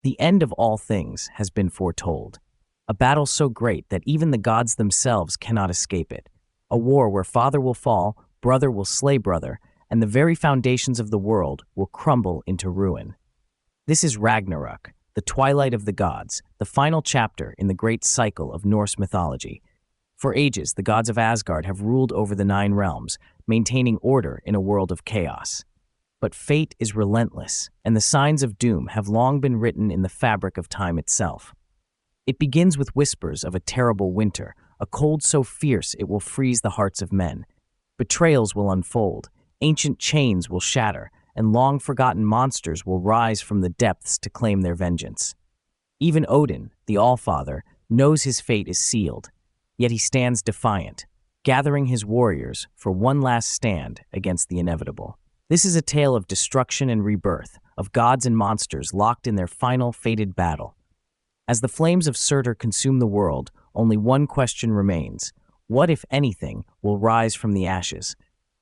The end of all things has been foretold. A battle so great that even the gods themselves cannot escape it. A war where father will fall, brother will slay brother, and the very foundations of the world will crumble into ruin. This is Ragnarök, the twilight of the gods, the final chapter in the great cycle of Norse mythology. For ages, the gods of Asgard have ruled over the 9 realms, maintaining order in a world of chaos. But fate is relentless, and the signs of doom have long been written in the fabric of time itself. It begins with whispers of a terrible winter, a cold so fierce it will freeze the hearts of men. Betrayals will unfold, ancient chains will shatter, and long-forgotten monsters will rise from the depths to claim their vengeance. Even Odin, the Allfather, knows his fate is sealed, yet he stands defiant, gathering his warriors for one last stand against the inevitable. This is a tale of destruction and rebirth, of gods and monsters locked in their final fated battle. As the flames of Surtur consume the world, only one question remains. What, if anything, will rise from the ashes?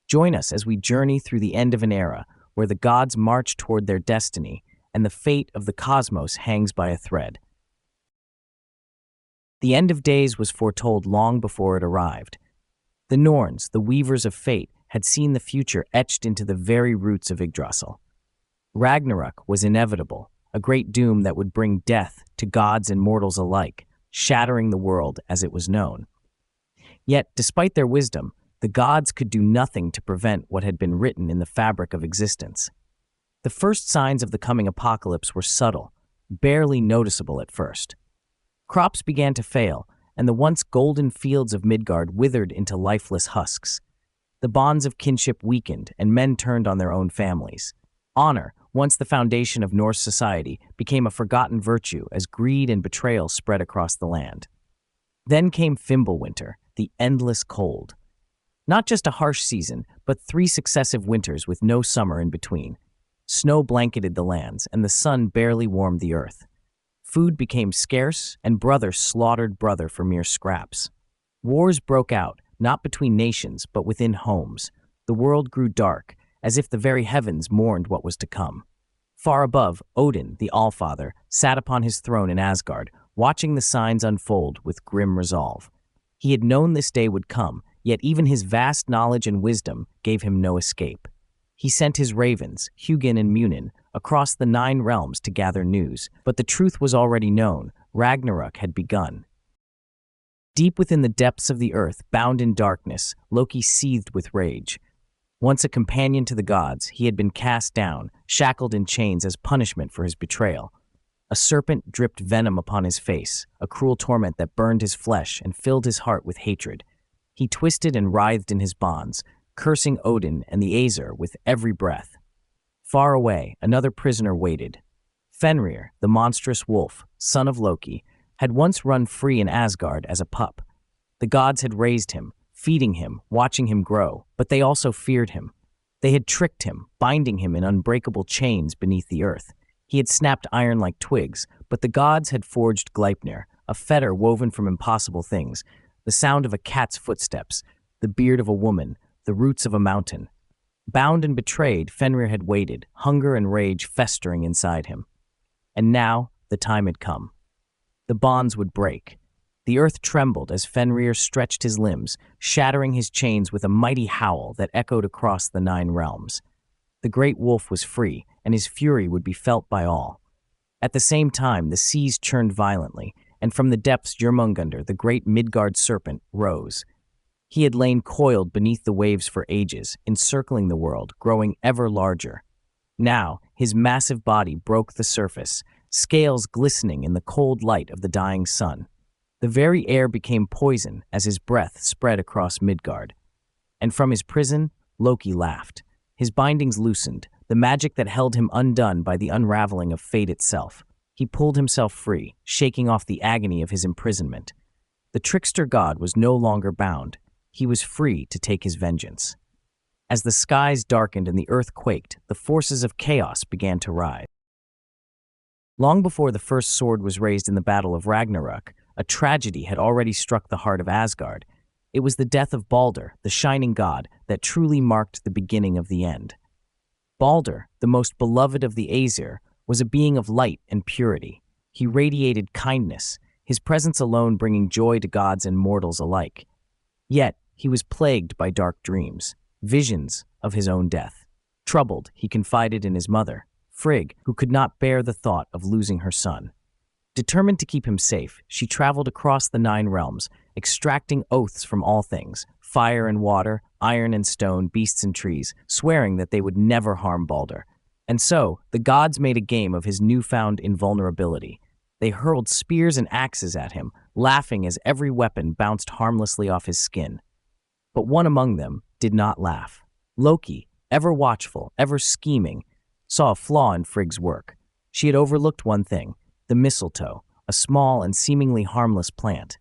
Join us as we journey through the end of an era where the gods march toward their destiny and the fate of the cosmos hangs by a thread. The end of days was foretold long before it arrived. The Norns, the weavers of fate, had seen the future etched into the very roots of Yggdrasil. Ragnarök was inevitable, a great doom that would bring death to gods and mortals alike, shattering the world as it was known. Yet, despite their wisdom, the gods could do nothing to prevent what had been written in the fabric of existence. The first signs of the coming apocalypse were subtle, barely noticeable at first. Crops began to fail, and the once golden fields of Midgard withered into lifeless husks. The bonds of kinship weakened, and men turned on their own families. Honor, once the foundation of Norse society, became a forgotten virtue as greed and betrayal spread across the land. Then came Fimbulwinter, the endless cold. Not just a harsh season, but 3 successive winters with no summer in between. Snow blanketed the lands, and the sun barely warmed the earth. Food became scarce, and brother slaughtered brother for mere scraps. Wars broke out, not between nations, but within homes. The world grew dark, as if the very heavens mourned what was to come. Far above, Odin, the Allfather, sat upon his throne in Asgard, watching the signs unfold with grim resolve. He had known this day would come, yet even his vast knowledge and wisdom gave him no escape. He sent his ravens, Hugin and Munin, across the 9 realms to gather news, but the truth was already known. Ragnarök had begun. Deep within the depths of the earth, bound in darkness, Loki seethed with rage. Once a companion to the gods, he had been cast down, shackled in chains as punishment for his betrayal. A serpent dripped venom upon his face, a cruel torment that burned his flesh and filled his heart with hatred. He twisted and writhed in his bonds, cursing Odin and the Aesir with every breath. Far away, another prisoner waited. Fenrir, the monstrous wolf, son of Loki, had once run free in Asgard as a pup. The gods had raised him, feeding him, watching him grow, but they also feared him. They had tricked him, binding him in unbreakable chains beneath the earth. He had snapped iron like twigs, but the gods had forged Gleipnir, a fetter woven from impossible things, the sound of a cat's footsteps, the beard of a woman, the roots of a mountain. Bound and betrayed, Fenrir had waited, hunger and rage festering inside him. And now, the time had come. The bonds would break. The earth trembled as Fenrir stretched his limbs, shattering his chains with a mighty howl that echoed across the 9 realms. The great wolf was free, and his fury would be felt by all. At the same time, the seas churned violently, and from the depths Jörmungandr, the great Midgard serpent, rose. He had lain coiled beneath the waves for ages, encircling the world, growing ever larger. Now, his massive body broke the surface, scales glistening in the cold light of the dying sun. The very air became poison as his breath spread across Midgard. And from his prison, Loki laughed. His bindings loosened, the magic that held him undone by the unraveling of fate itself. He pulled himself free, shaking off the agony of his imprisonment. The trickster god was no longer bound. He was free to take his vengeance. As the skies darkened and the earth quaked, the forces of chaos began to rise. Long before the first sword was raised in the Battle of Ragnarök, a tragedy had already struck the heart of Asgard. It was the death of Baldur, the shining god, that truly marked the beginning of the end. Baldur, the most beloved of the Aesir, was a being of light and purity. He radiated kindness, his presence alone bringing joy to gods and mortals alike. Yet, he was plagued by dark dreams, visions of his own death. Troubled, he confided in his mother, Frigg, who could not bear the thought of losing her son. Determined to keep him safe, she traveled across the 9 realms, extracting oaths from all things, fire and water, iron and stone, beasts and trees, swearing that they would never harm Balder. And so, the gods made a game of his newfound invulnerability. They hurled spears and axes at him, laughing as every weapon bounced harmlessly off his skin. But one among them did not laugh. Loki, ever watchful, ever scheming, saw a flaw in Frigg's work. She had overlooked one thing, the mistletoe, a small and seemingly harmless plant.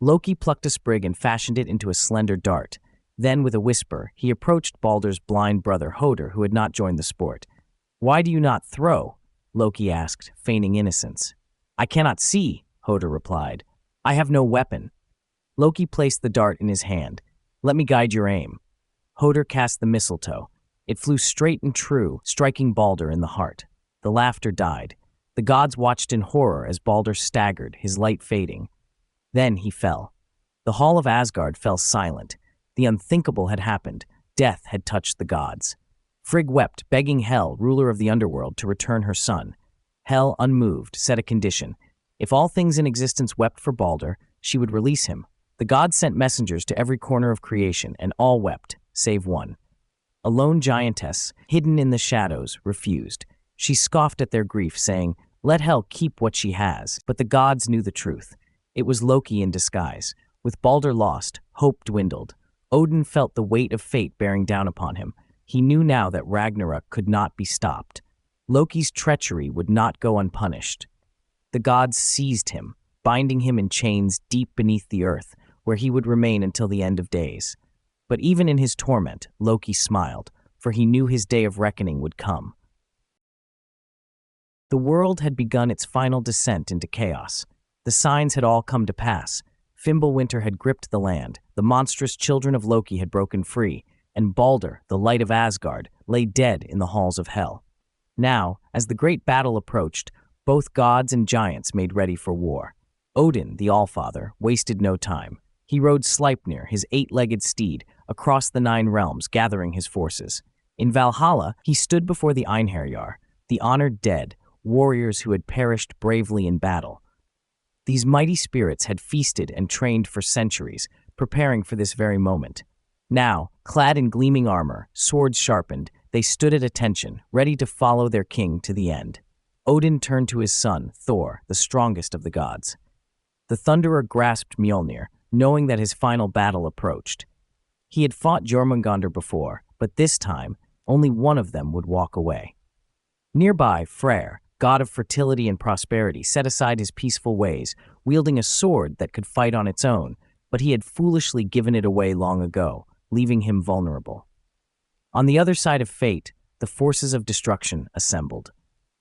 Loki plucked a sprig and fashioned it into a slender dart. Then, with a whisper, he approached Balder's blind brother Hoder, who had not joined the sport. "Why do you not throw?" Loki asked, feigning innocence. "I cannot see," Hoder replied. "I have no weapon." Loki placed the dart in his hand. "Let me guide your aim." Hoder cast the mistletoe. It flew straight and true, striking Balder in the heart. The laughter died. The gods watched in horror as Balder staggered, his light fading. Then he fell. The hall of Asgard fell silent. The unthinkable had happened. Death had touched the gods. Frigg wept, begging Hel, ruler of the underworld, to return her son. Hel, unmoved, set a condition. If all things in existence wept for Balder, she would release him. The gods sent messengers to every corner of creation, and all wept, save one. A lone giantess, hidden in the shadows, refused. She scoffed at their grief, saying, "Let Hel keep what she has." But the gods knew the truth. It was Loki in disguise. With Balder lost, hope dwindled. Odin felt the weight of fate bearing down upon him. He knew now that Ragnarök could not be stopped. Loki's treachery would not go unpunished. The gods seized him, binding him in chains deep beneath the earth, where he would remain until the end of days. But even in his torment, Loki smiled, for he knew his day of reckoning would come. The world had begun its final descent into chaos. The signs had all come to pass. Fimbulwinter had gripped the land, the monstrous children of Loki had broken free, and Balder, the light of Asgard, lay dead in the halls of Hel. Now, as the great battle approached, both gods and giants made ready for war. Odin, the Allfather, wasted no time. He rode Sleipnir, his 8-legged steed, across the 9 realms, gathering his forces. In Valhalla, he stood before the Einherjar, the honored dead, warriors who had perished bravely in battle. These mighty spirits had feasted and trained for centuries, preparing for this very moment. Now, clad in gleaming armor, swords sharpened, they stood at attention, ready to follow their king to the end. Odin turned to his son, Thor, the strongest of the gods. The Thunderer grasped Mjolnir, knowing that his final battle approached. He had fought Jormungandr before, but this time, only one of them would walk away. Nearby, Freyr, god of fertility and prosperity, set aside his peaceful ways, wielding a sword that could fight on its own, but he had foolishly given it away long ago, leaving him vulnerable. On the other side of fate, the forces of destruction assembled.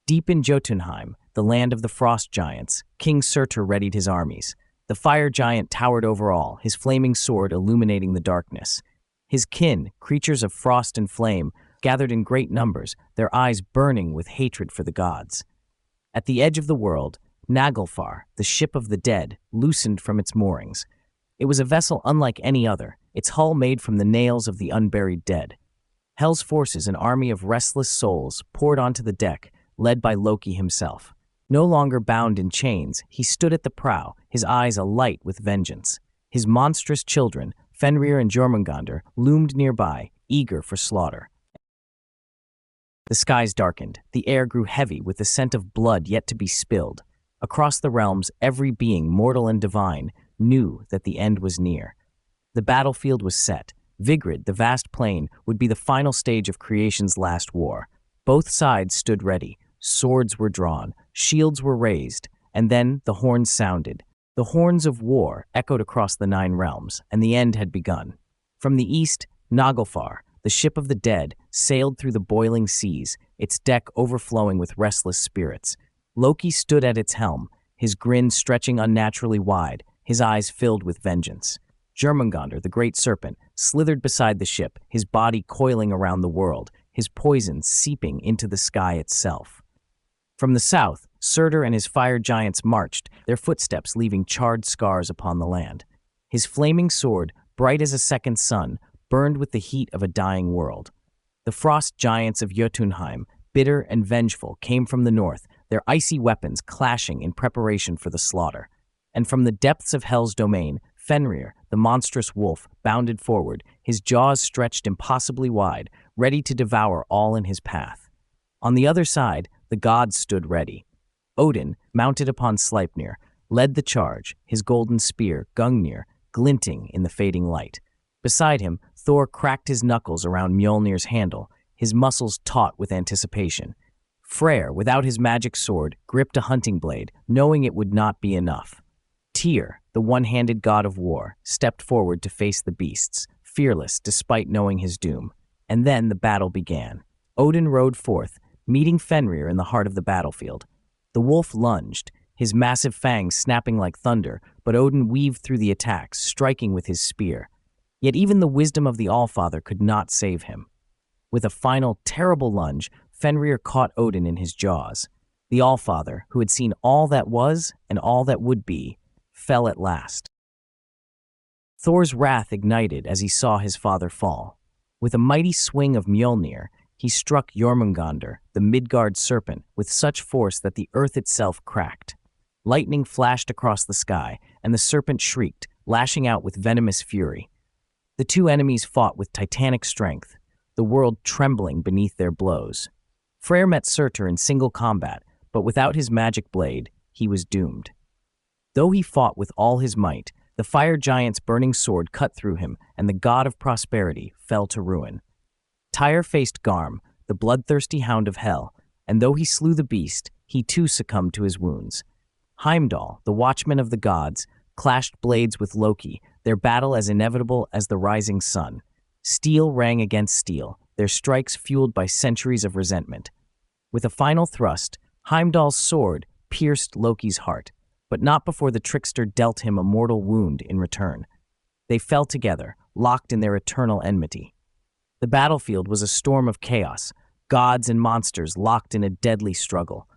Deep in Jotunheim, the land of the frost giants, King Surtur readied his armies. The fire giant towered over all, his flaming sword illuminating the darkness. His kin, creatures of frost and flame, gathered in great numbers, their eyes burning with hatred for the gods. At the edge of the world, Naglfar, the ship of the dead, loosened from its moorings. It was a vessel unlike any other, its hull made from the nails of the unburied dead. Hel's forces, an army of restless souls, poured onto the deck, led by Loki himself. No longer bound in chains, he stood at the prow, his eyes alight with vengeance. His monstrous children, Fenrir and Jormungandr, loomed nearby, eager for slaughter. The skies darkened, the air grew heavy with the scent of blood yet to be spilled. Across the realms, every being, mortal and divine, knew that the end was near. The battlefield was set. Vigrid, the vast plain, would be the final stage of creation's last war. Both sides stood ready. Swords were drawn, shields were raised, and then the horns sounded. The horns of war echoed across the 9 realms, and the end had begun. From the east, Naglfar, the ship of the dead, sailed through the boiling seas, its deck overflowing with restless spirits. Loki stood at its helm, his grin stretching unnaturally wide, his eyes filled with vengeance. Jormungandr, the great serpent, slithered beside the ship, his body coiling around the world, his poison seeping into the sky itself. From the south, Surtur and his fire giants marched, their footsteps leaving charred scars upon the land. His flaming sword, bright as a second sun, burned with the heat of a dying world. The frost giants of Jotunheim, bitter and vengeful, came from the north, their icy weapons clashing in preparation for the slaughter. And from the depths of Hell's domain, Fenrir, the monstrous wolf, bounded forward, his jaws stretched impossibly wide, ready to devour all in his path. On the other side, the gods stood ready. Odin, mounted upon Sleipnir, led the charge, his golden spear, Gungnir, glinting in the fading light. Beside him, Thor cracked his knuckles around Mjolnir's handle, his muscles taut with anticipation. Freyr, without his magic sword, gripped a hunting blade, knowing it would not be enough. Tyr, the one-handed god of war, stepped forward to face the beasts, fearless despite knowing his doom. And then the battle began. Odin rode forth, meeting Fenrir in the heart of the battlefield. The wolf lunged, his massive fangs snapping like thunder, but Odin weaved through the attacks, striking with his spear. Yet even the wisdom of the Allfather could not save him. With a final, terrible lunge, Fenrir caught Odin in his jaws. The Allfather, who had seen all that was and all that would be, fell at last. Thor's wrath ignited as he saw his father fall. With a mighty swing of Mjolnir, he struck Jormungandr, the Midgard serpent, with such force that the earth itself cracked. Lightning flashed across the sky, and the serpent shrieked, lashing out with venomous fury. The two enemies fought with titanic strength, the world trembling beneath their blows. Freyr met Surtur in single combat, but without his magic blade, he was doomed. Though he fought with all his might, the fire giant's burning sword cut through him, and the god of prosperity fell to ruin. Tyr faced Garm, the bloodthirsty hound of hell, and though he slew the beast, he too succumbed to his wounds. Heimdall, the watchman of the gods, clashed blades with Loki, their battle as inevitable as the rising sun. Steel rang against steel, their strikes fueled by centuries of resentment. With a final thrust, Heimdall's sword pierced Loki's heart, but not before the trickster dealt him a mortal wound in return. They fell together, locked in their eternal enmity. The battlefield was a storm of chaos, gods and monsters locked in a deadly struggle.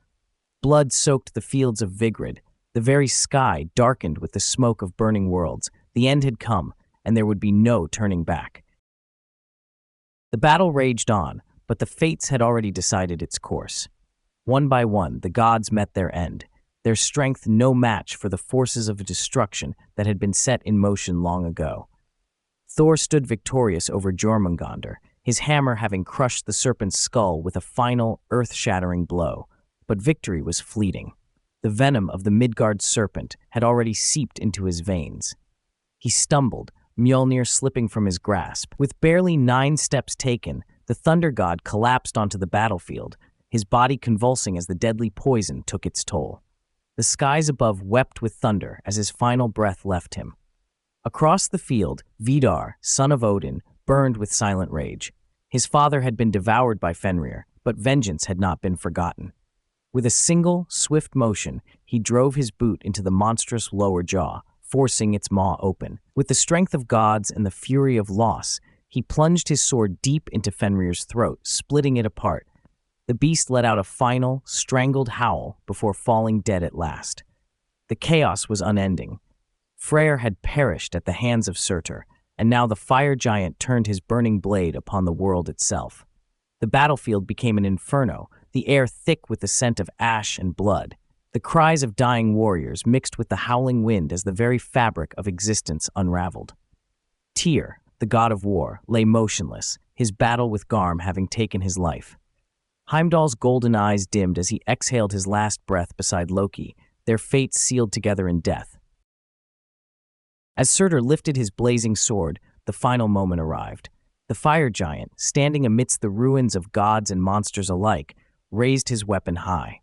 Blood soaked the fields of Vigrid, the very sky darkened with the smoke of burning worlds. The end had come, and there would be no turning back. The battle raged on, but the fates had already decided its course. One by one, the gods met their end, their strength no match for the forces of destruction that had been set in motion long ago. Thor stood victorious over Jormungandr, his hammer having crushed the serpent's skull with a final, earth-shattering blow. But victory was fleeting. The venom of the Midgard serpent had already seeped into his veins. He stumbled, Mjolnir slipping from his grasp. With barely 9 steps taken, the thunder god collapsed onto the battlefield, his body convulsing as the deadly poison took its toll. The skies above wept with thunder as his final breath left him. Across the field, Vidar, son of Odin, burned with silent rage. His father had been devoured by Fenrir, but vengeance had not been forgotten. With a single, swift motion, he drove his boot into the monstrous lower jaw, forcing its maw open. With the strength of gods and the fury of loss, he plunged his sword deep into Fenrir's throat, splitting it apart. The beast let out a final, strangled howl before falling dead at last. The chaos was unending. Freyr had perished at the hands of Surtur, and now the fire giant turned his burning blade upon the world itself. The battlefield became an inferno, the air thick with the scent of ash and blood. The cries of dying warriors mixed with the howling wind as the very fabric of existence unraveled. Tyr, the god of war, lay motionless, his battle with Garm having taken his life. Heimdall's golden eyes dimmed as he exhaled his last breath beside Loki, their fates sealed together in death. As Surtur lifted his blazing sword, the final moment arrived. The fire giant, standing amidst the ruins of gods and monsters alike, raised his weapon high.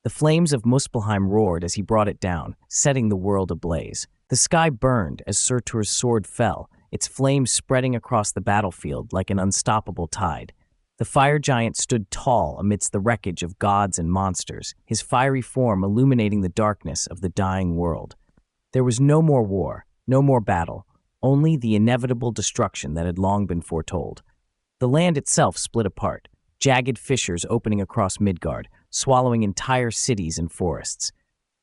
The flames of Muspelheim roared as he brought it down, setting the world ablaze. The sky burned as Surtur's sword fell, its flames spreading across the battlefield like an unstoppable tide. The fire giant stood tall amidst the wreckage of gods and monsters, his fiery form illuminating the darkness of the dying world. There was no more war, no more battle, only the inevitable destruction that had long been foretold. The land itself split apart. jagged fissures opening across Midgard, swallowing entire cities and forests.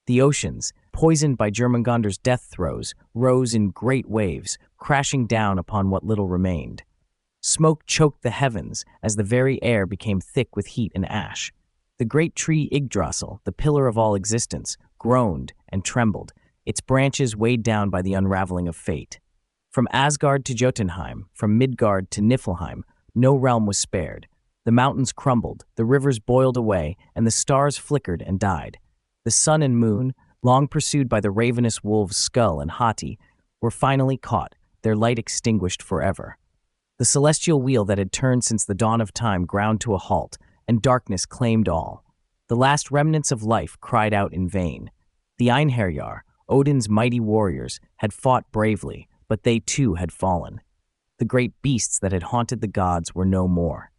The oceans, poisoned by Jörmungandr's death throes, rose in great waves, crashing down upon what little remained. Smoke choked the heavens as the very air became thick with heat and ash. The great tree Yggdrasil, the pillar of all existence, groaned and trembled, its branches weighed down by the unraveling of fate. From Asgard to Jotunheim, from Midgard to Niflheim, no realm was spared. The mountains crumbled, the rivers boiled away, and the stars flickered and died. The sun and moon, long pursued by the ravenous wolves Skull and Hati, were finally caught, their light extinguished forever. The celestial wheel that had turned since the dawn of time ground to a halt, and darkness claimed all. The last remnants of life cried out in vain. The Einherjar, Odin's mighty warriors, had fought bravely, but they too had fallen. The great beasts that had haunted the gods were no more.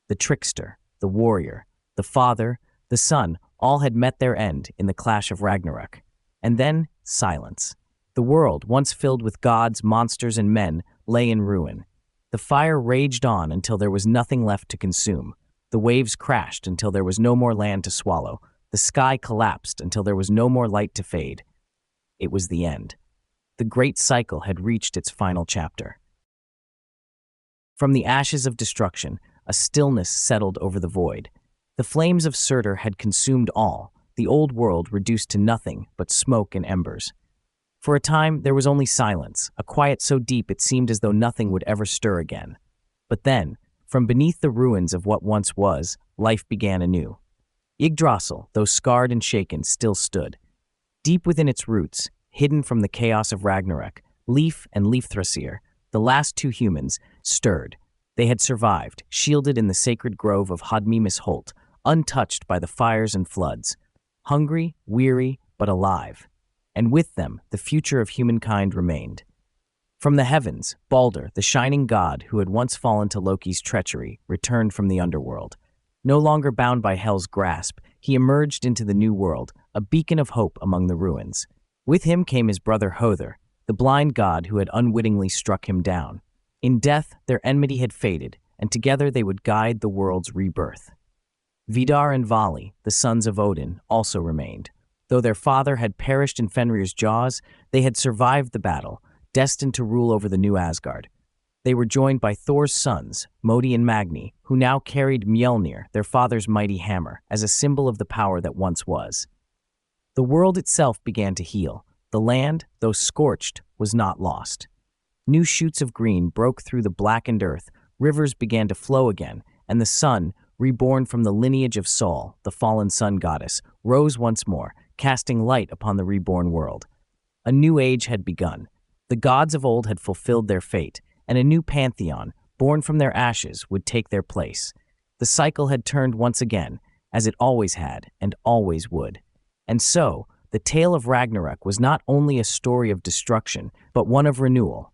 The trickster, the warrior, the father, the son, all had met their end in the clash of Ragnarök. And then, silence. The world, once filled with gods, monsters, and men, lay in ruin. The fire raged on until there was nothing left to consume. The waves crashed until there was no more land to swallow. The sky collapsed until there was no more light to fade. It was the end. The great cycle had reached its final chapter. From the ashes of destruction, a stillness settled over the void. The flames of Surtur had consumed all, the old world reduced to nothing but smoke and embers. For a time, there was only silence, a quiet so deep it seemed as though nothing would ever stir again. But then, from beneath the ruins of what once was, life began anew. Yggdrasil, though scarred and shaken, still stood. Deep within its roots, hidden from the chaos of Ragnarök, Leif and Leifthrassir, the last two humans, stirred. They had survived, shielded in the sacred grove of Hodmimisholt, untouched by the fires and floods. Hungry, weary, but alive. And with them, the future of humankind remained. From the heavens, Baldur, the shining god who had once fallen to Loki's treachery, returned from the underworld. No longer bound by Hel's grasp, he emerged into the new world, a beacon of hope among the ruins. With him came his brother Höður, the blind god who had unwittingly struck him down. In death, their enmity had faded, and together they would guide the world's rebirth. Vidar and Vali, the sons of Odin, also remained. Though their father had perished in Fenrir's jaws, they had survived the battle, destined to rule over the new Asgard. They were joined by Thor's sons, Modi and Magni, who now carried Mjolnir, their father's mighty hammer, as a symbol of the power that once was. The world itself began to heal. The land, though scorched, was not lost. New shoots of green broke through the blackened earth, rivers began to flow again, and the sun, reborn from the lineage of Sol, the fallen sun goddess, rose once more, casting light upon the reborn world. A new age had begun. The gods of old had fulfilled their fate, and a new pantheon, born from their ashes, would take their place. The cycle had turned once again, as it always had and always would. And so, the tale of Ragnarök was not only a story of destruction, but one of renewal.